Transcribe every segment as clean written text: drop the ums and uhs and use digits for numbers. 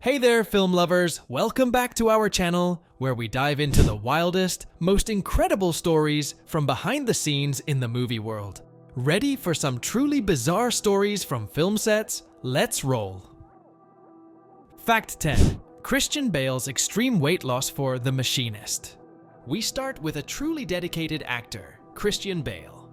Hey there, film lovers! Welcome back to our channel, where we dive into the wildest, most incredible stories from behind the scenes in the movie world. Ready for some truly bizarre stories from film sets? Let's roll! Fact 10. Christian Bale's extreme weight loss for The Machinist. We start with a truly dedicated actor, Christian Bale.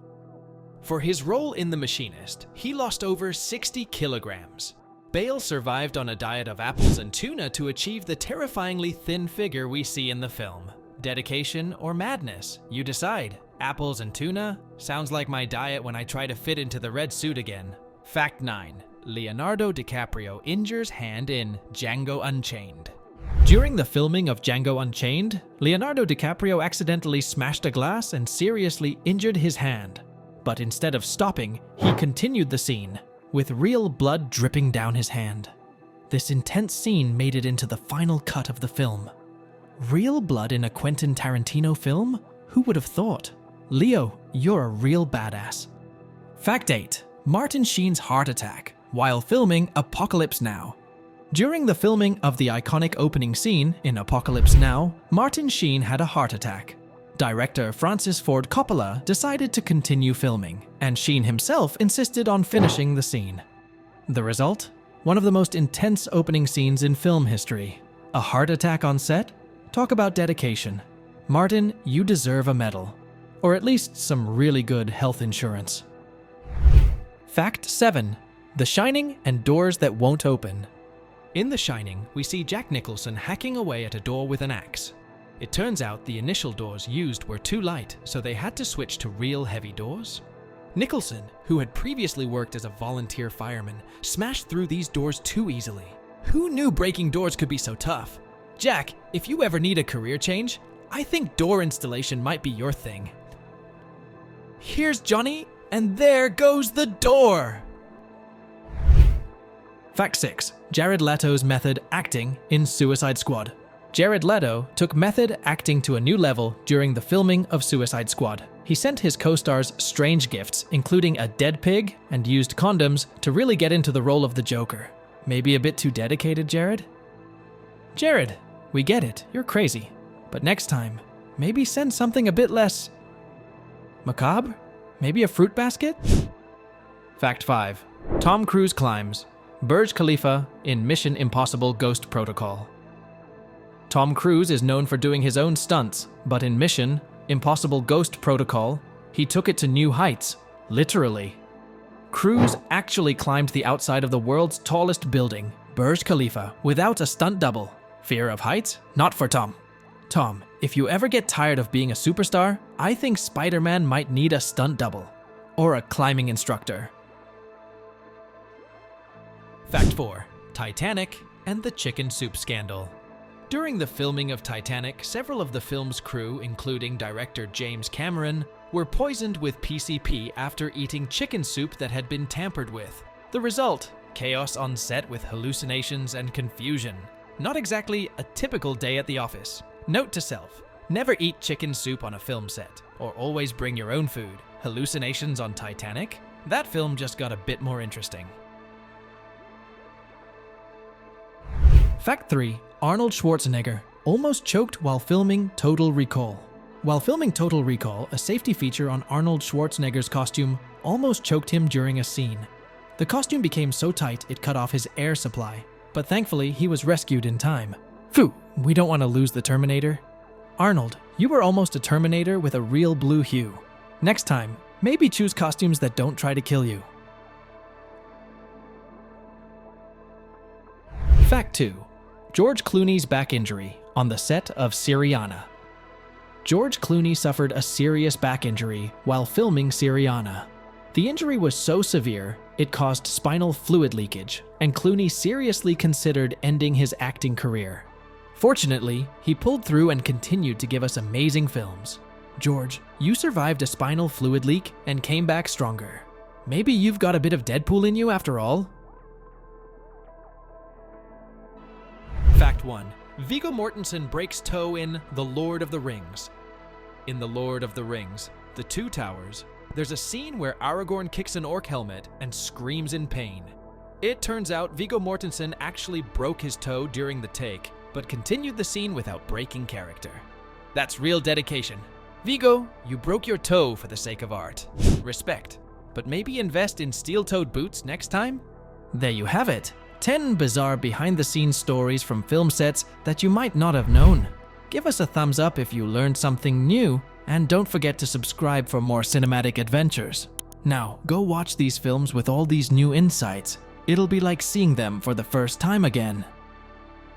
For his role in The Machinist, he lost over 60 kilograms. Bale survived on a diet of apples and tuna to achieve the terrifyingly thin figure we see in the film. Dedication or madness? You decide. Apples and tuna? Sounds like my diet when I try to fit into the red suit again. Fact 9. Leonardo DiCaprio injures hand in Django Unchained. During the filming of Django Unchained, Leonardo DiCaprio accidentally smashed a glass and seriously injured his hand. But instead of stopping, he continued the scene, with real blood dripping down his hand. This intense scene made it into the final cut of the film. Real blood in a Quentin Tarantino film? Who would have thought? Leo, you're a real badass. Fact 8. Martin Sheen's heart attack while filming Apocalypse Now. During the filming of the iconic opening scene in Apocalypse Now, Martin Sheen had a heart attack. Director Francis Ford Coppola decided to continue filming, and Sheen himself insisted on finishing the scene. The result? One of the most intense opening scenes in film history. A heart attack on set? Talk about dedication. Martin, you deserve a medal. Or at least some really good health insurance. Fact 7. The Shining and Doors That Won't Open. In The Shining, we see Jack Nicholson hacking away at a door with an axe. It turns out the initial doors used were too light, so they had to switch to real heavy doors. Nicholson, who had previously worked as a volunteer fireman, smashed through these doors too easily. Who knew breaking doors could be so tough? Jack, if you ever need a career change, I think door installation might be your thing. Here's Johnny, and there goes the door! Fact 6. Jared Leto's method acting in Suicide Squad. Jared Leto took method acting to a new level during the filming of Suicide Squad. He sent his co-stars strange gifts, including a dead pig, and used condoms to really get into the role of the Joker. Maybe a bit too dedicated, Jared? Jared, we get it, you're crazy. But next time, maybe send something a bit less macabre? Maybe a fruit basket? Fact 5. Tom Cruise climbs Burj Khalifa in Mission Impossible Ghost Protocol. Tom Cruise is known for doing his own stunts, but in Mission Impossible Ghost Protocol, he took it to new heights, literally. Cruise actually climbed the outside of the world's tallest building, Burj Khalifa, without a stunt double. Fear of heights? Not for Tom. Tom, if you ever get tired of being a superstar, I think Spider-Man might need a stunt double. Or a climbing instructor. Fact 4. Titanic and the chicken soup scandal. During the filming of Titanic, several of the film's crew, including director James Cameron, were poisoned with PCP after eating chicken soup that had been tampered with. The result? Chaos on set with hallucinations and confusion. Not exactly a typical day at the office. Note to self, never eat chicken soup on a film set, or always bring your own food. Hallucinations on Titanic? That film just got a bit more interesting. Fact 3. Arnold Schwarzenegger almost choked while filming Total Recall. While filming Total Recall, a safety feature on Arnold Schwarzenegger's costume almost choked him during a scene. The costume became so tight it cut off his air supply, but thankfully he was rescued in time. Phew, we don't want to lose the Terminator. Arnold, you were almost a Terminator with a real blue hue. Next time, maybe choose costumes that don't try to kill you. Fact 2. George Clooney's back injury on the set of Syriana. George Clooney suffered a serious back injury while filming Syriana. The injury was so severe, it caused spinal fluid leakage, and Clooney seriously considered ending his acting career. Fortunately, he pulled through and continued to give us amazing films. George, you survived a spinal fluid leak and came back stronger. Maybe you've got a bit of Deadpool in you after all? Fact 1. Viggo Mortensen breaks toe in The Lord of the Rings. In The Lord of the Rings, The Two Towers, there's a scene where Aragorn kicks an orc helmet and screams in pain. It turns out Viggo Mortensen actually broke his toe during the take, but continued the scene without breaking character. That's real dedication. Viggo, you broke your toe for the sake of art. Respect. But maybe invest in steel-toed boots next time? There you have it. 10 bizarre behind-the-scenes stories from film sets that you might not have known. Give us a thumbs up if you learned something new, and don't forget to subscribe for more cinematic adventures. Now, go watch these films with all these new insights. It'll be like seeing them for the first time again.